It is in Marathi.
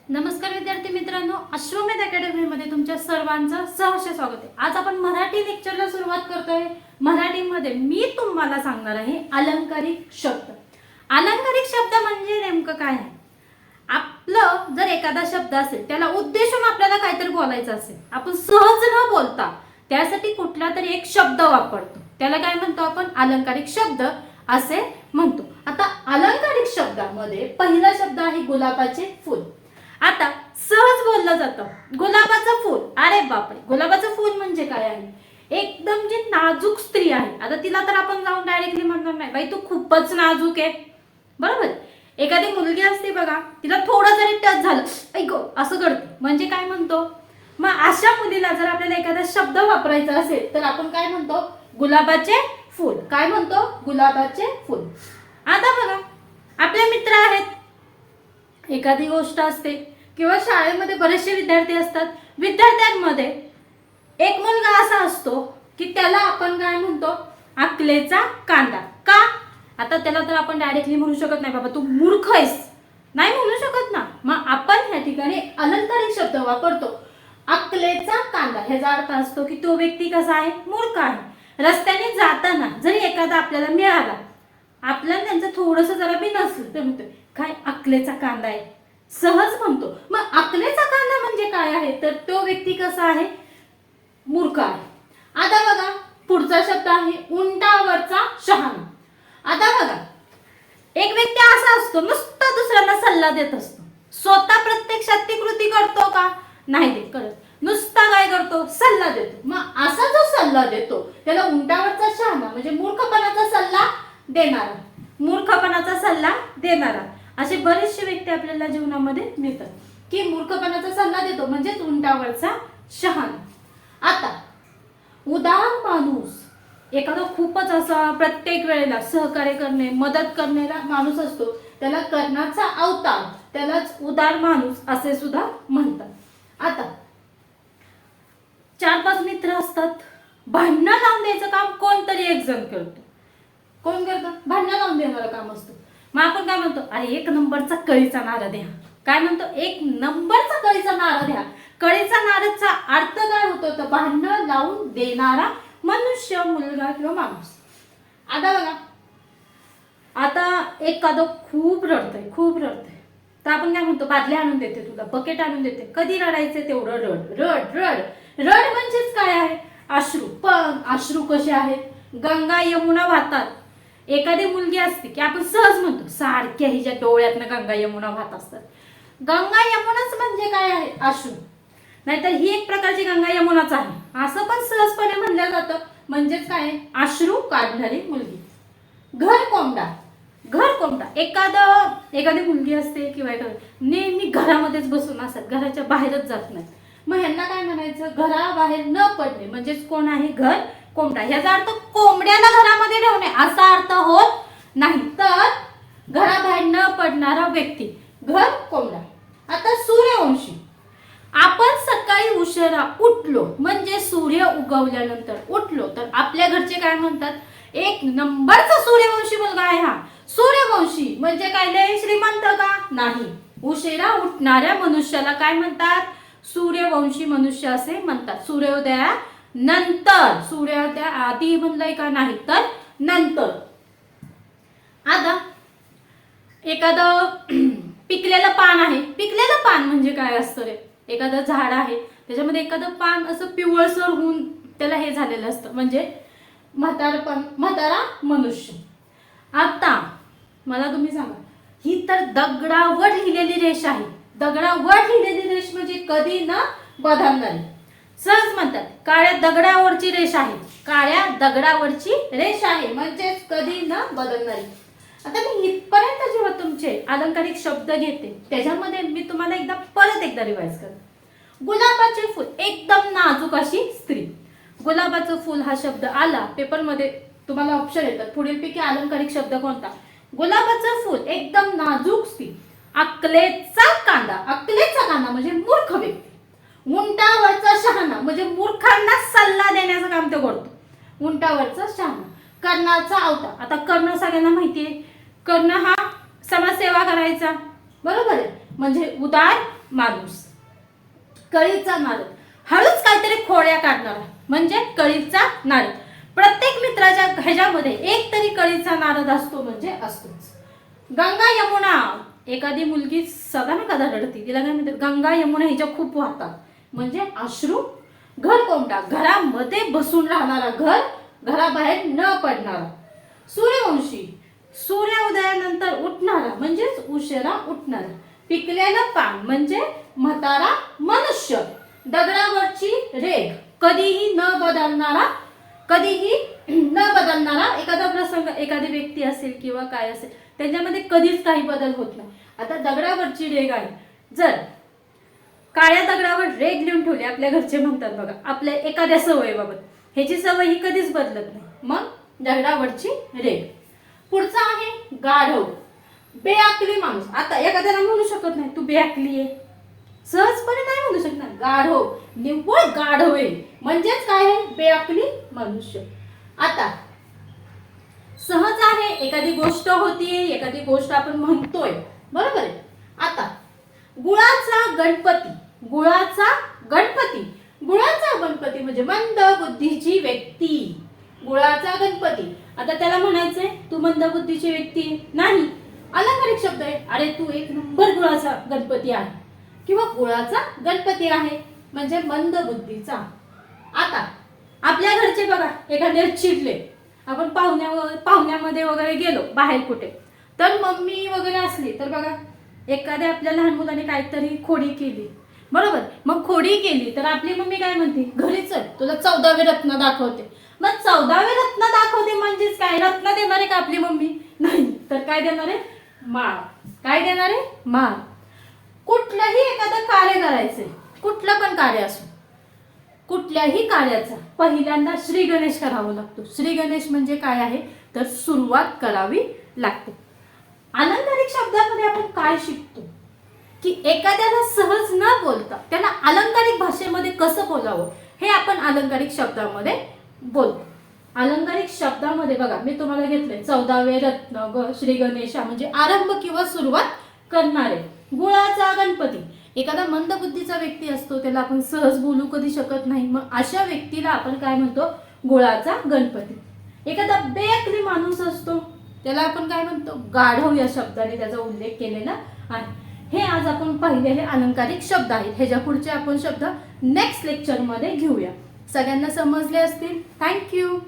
नमस्कार विद्यार्थी मित्रांनो, अश्वमेध अकॅडमी मध्ये तुमच्या सर्वांचं सहर्ष स्वागत आहे। आज आपण मराठी लेक्चरला सुरुवात करतोय। मराठीमध्ये मी तुम्हाला सांगणार आहे अलंकारिक शब्द। अलंकारिक शब्द म्हणजे नेमकं काय आहे? आपलं जर एखादा शब्द असेल त्याला उद्देशून आपल्याला काहीतरी बोलायचं असेल, आपण सहज न बोलता त्यासाठी कुठला तरी एक शब्द वापरतो, त्याला काय म्हणतो आपण? अलंकारिक शब्द असे म्हणतो। आता अलंकारिक शब्दामध्ये पहिला शब्द आहे गुलाबाचे फूल। आता सहज बोललं जातं गुलाबाचं फूल। अरे बापरे, गुलाबाचं फूल म्हणजे काय आहे? एकदम जी नाजूक स्त्री आहे। आता तिला तर आपण जाऊन डायरेक्टली म्हणणार नाही, बाई तू खूपच नाजूक आहे, बरोबर? एखादी मुलगी असते बघा, तिला थोडं जरी टच झालं ऐक असं करते, म्हणजे काय म्हणतो? मग अशा मुलीला जर आपल्याला एखादा शब्द वापरायचा असेल तर आपण काय म्हणतो? गुलाबाचे फूल। काय म्हणतो? गुलाबाचे फूल। आता बघा, आपले मित्र आहेत, एखादी गोष्ट असते किंवा शाळेमध्ये बरेचसे विद्यार्थी असतात, विद्यार्थ्यांमध्ये एक मुलगा असा असतो की त्याला आपण काय म्हणतो? अकलेचा कांदा। का? आता त्याला तर आपण डायरेक्टली म्हणू शकत नाही, बाबा तू मूर्ख आहेस, नाही म्हणू शकत ना। मग आपण या ठिकाणी अलंकारिक शब्द वापरतो, अकलेचा कांदा। ह्याचा अर्थ असतो की तो व्यक्ती कसा आहे? मूर्ख आहे। रस्त्याने जाताना जरी एखादा आपल्याला मिळाला, आपल्याला त्यांचं थोडस जरा बी नसलं तर म्हणतो काय अकलेचा कांदा आहे, सहज म्हणतो। मग अकलेचा कांदा म्हणजे काय आहे? तर तो व्यक्ती कसा आहे? मूर्ख आहे। आता बघा, पुढचा शब्द आहे उंटावरचा शहाणा। आता बघा, एक व्यक्ती असा असतो नुसता दुसऱ्यांना सल्ला देत असतो, स्वतः प्रत्यक्षात ती कृती करतो का? नाही देत करत, नुसता काय करतो? सल्ला देतो। मग असा जो सल्ला देतो त्याला उंटावरचा शहाणा म्हणजे मूर्खपणाचा सल्ला देणारा, मूर्खपणाचा सल्ला देणारा। असे बरेचसे व्यक्ती आपल्याला जीवनामध्ये मिळतात की मूर्खपणाचा सल्ला देतो म्हणजेच उंटावरचा शहाणा। आता उदार माणूस, एखादा खूपच असा प्रत्येक वेळेला सहकार्य करणे, मदत करणारा माणूस असतो, त्याला कर्णाचा अवतार, त्यालाच उदार माणूस असे सुद्धा म्हणतात। आता 4-5 मित्र असतात, भांडणं लावून द्यायचं काम कोणतरी एक जण करतो। कोण करतं? भांडणं लावून देणारं काम असतं। मग आपण काय म्हणतो? अरे एक नंबरचा कळीचा नारळ द्या। काय म्हणतो? एक नंबरचा कळीचा नारळ द्या। कळीचा नारळचा अर्थ काय होतो? तर भांडणं लावून देणारा मनुष्य, मुलगा किंवा माणूस। आता बघा, आता एखादं खूप रडतंय, खूप रडतंय, तर आपण काय म्हणतो? बादली आणून देते तुला, बकेट आणून देते। कधी रडायचे तेवढं रड रड रड रड म्हणजेच काय आहे? अश्रू। पण अश्रू कसे आहेत? गंगा यमुना वाहतात। एखादी मुलगी असते की आपण सहज म्हणतो सारख्या हिच्या डोळ्यातनं गंगा यमुना वाहत असतात। गंगा यमुनाच म्हणजे काय आहे? अश्रू। नाहीतर ही एक प्रकारची गंगा यमुनाच आहे असं पण सहजपणे म्हणलं जातं, म्हणजेच काय? अश्रू काढणारी मुलगी। घर कोंबडा, घर कोंबडा, एखादी मुलगी असते किंवा नेहमी घरामध्येच बसून असतात, घराच्या बाहेरच जात नाही, मग ह्यांना काय म्हणायचं? घराबाहेर न पडणे म्हणजेच कोण आहे? घर कोंबडा। ह्याचा अर्थ कोंबड्याला घरामध्ये ठेवणे असा अर्थ होत नाही, तर घराबाहेर न पडणारा व्यक्ती, घर कोंबडा। आता सूर्यवंशी, आपण सकाळी उशिरा उठलो म्हणजे सूर्य उगवल्यानंतर उठलो तर आपल्या घरचे काय म्हणतात? एक नंबरचा सूर्यवंशी मुलगा आहे हा। सूर्यवंशी म्हणजे काय? लय श्रीमंत का? नाही, उशिरा उठणाऱ्या मनुष्याला काय म्हणतात? सूर्यवंशी मनुष्य असे म्हणतात। सूर्योदया नंतर, सूर्योदया आधी म्हणलंय का? नाही, तर नंतर। आता एखादं पिकलेलं पान आहे, पिकलेलं पान म्हणजे काय असतं रे? एखादं झाड आहे, त्याच्यामध्ये एखादं पान असं पिवळसर होऊन त्याला हे झालेलं असतं, म्हणजे म्हातारा मनुष्य। आता मला तुम्ही सांगा, ही तर दगडावर लिहिलेली रेष आहे। दगडावर लिहिलेली रेष म्हणजे कधी न बदलणारी। सहज म्हणतात काळ्या दगडावरची रेष आहे, काळ्या दगडावरची रेष आहे म्हणजेच कधी न बदलणारी। आता मी इथपर्यंत जेव्हा तुमचे अलंकारिक शब्द घेते त्याच्यामध्ये मी तुम्हाला परत एकदा रिवाइज करते। गुलाबाचे फूल, एकदम नाजूक अशी स्त्री। गुलाबाचं फूल हा शब्द आला पेपरमध्ये, तुम्हाला ऑप्शन येतात पुढीलपैकी अलंकारिक शब्द कोणता? गुलाबाचं फूल, एकदम नाजूक स्त्री, अक्कलेचा कांदा। अक्कलेचा कांदा म्हणजे मूर्ख व्यक्ती। उंटावरचा शहाणा म्हणजे मूर्खांना सल्ला देण्याचं काम ते करतो, उंटावरचा शहाणा। कर्णाचा अवतार, आता कर्ण सगळ्यांना माहितीये, कर्ण हा समाजसेवा करायचा, बरोबर आहे, म्हणजे उदार माणूस, कळीचा नारद, हळूच काहीतरी खोड्या काढणारा म्हणजे कळीचा नारद. प्रत्येक मित्राच्या ह्याच्यामध्ये एक तरी कळीचा नारद असतो म्हणजे असतोच. गंगा यमुना, एखादी मुलगी सदा ना कदा रडती, तिला काय म्हणतात, गंगा यमुना हिच्या खूप वाहतात म्हणजे अश्रू. घर कोंबडा, घरामध्ये बसून राहणारा, घराबाहेर न पडणारा. सूर्यवंशी, सूर्य उदयानंतर उठणारा म्हणजेच उशिरा उठणारा. पिकलेलं पान म्हणजे म्हातारा मनुष्य. दगडावरची रेघ, कधीही न बदलणारा, एखादा प्रसंग, एखादी व्यक्ती असेल किंवा काय असेल त्यांच्यामध्ये कधीच काही बदल होत नाही. आता दगडावरची रेघ आहे, जर काळ्या दगडावर रेघ लिहून ठेवली, आपल्या घरचे म्हणतात बघा, आपल्या एखाद्या सवयीबाबत, ह्याची सवय ही कधीच बदलत नाही, मग दगडावरची रेघ. पुढचा आहे गाढव, बेअक्कली माणूस. आता एखाद्याला म्हणू शकत नाही तू बेअक्कली आहे, सहजपणे नाही म्हणू शकणार. गाढव, निव्वळ गाढव आहे म्हणजेच काय आहे, बेअक्कली मनुष्य. आता सहज आहे, एखादी गोष्ट होतीये, एखादी गोष्ट आपण म्हणतोय, बरोबर आहे. आता गुळाचा गणपती, गुळाचा गणपती म्हणजे मंद बुद्धीची व्यक्ती. गुळाचा गणपती, आता त्याला म्हणायचंय तू मंद बुद्धीची व्यक्ती नाही, अलंकारिक शब्द आहे. अरे तू एक नंबर गुळाचा गणपती आहे किंवा गुळाचा गणपती आहे म्हणजे मंद बुद्धीचा. आता आपल्या घरचे बघा एखाद्या चिडले, आपण पाहुण्यामध्ये वगैरे गेलो बाहेर कुठे, तर मम्मी वगैरे असली तर बघा, एखाद्या आपल्या लहान मुलाने काहीतरी खोडी केली, बरोबर, मग खोडी केली तर आपली मम्मी काय म्हणते, घरी चल तुला 14वे रत्न दाखवते. मग 14वे रत्न दाखवते म्हणजेच काय, रत्न देणार आहे का आपली मम्मी? नाही, तर काय देणार आहे, माळ. काय देणार आहे, माळ. कुठलंही एखादं कार्य करायचंय, कुठलं पण कार्य असो, कुठल्याही कार्याचा पहिल्यांदा श्री गणेश करावं लागतो. श्री गणेश म्हणजे काय आहे तर सुरुवात करावी लागते. अलंकारिक शब्दामध्ये आपण काय शिकतो की एखाद्याला सहज न बोलता त्याला अलंकारिक भाषेमध्ये कसं बोलावं हे आपण अलंकारिक शब्दामध्ये बोलतो. अलंकारिक शब्दामध्ये बघा मी तुम्हाला घेतलंय 14वे रत्न, श्री गणेशा म्हणजे आरंभ किंवा सुरुवात करणारे. गुळाचा गणपती, एखादा मंदबुद्धीचा व्यक्ती असतो त्याला आपण सहज बोलू कधी शकत नाही, मग अशा व्यक्तीला आपण काय म्हणतो, गुळाचा गणपती. एखादा बेअक्कली माणूस असतो त्याला आपण काय म्हणतो, गाढव या शब्दाने त्याचा उल्लेख केलेला आहे. हे आज आपण पाहिलेले अलंकारिक शब्द आहेत. ह्याच्या पुढचे आपण शब्द नेक्स्ट लेक्चरमध्ये घेऊया. सगळ्यांना समजले असतील. थँक्यू.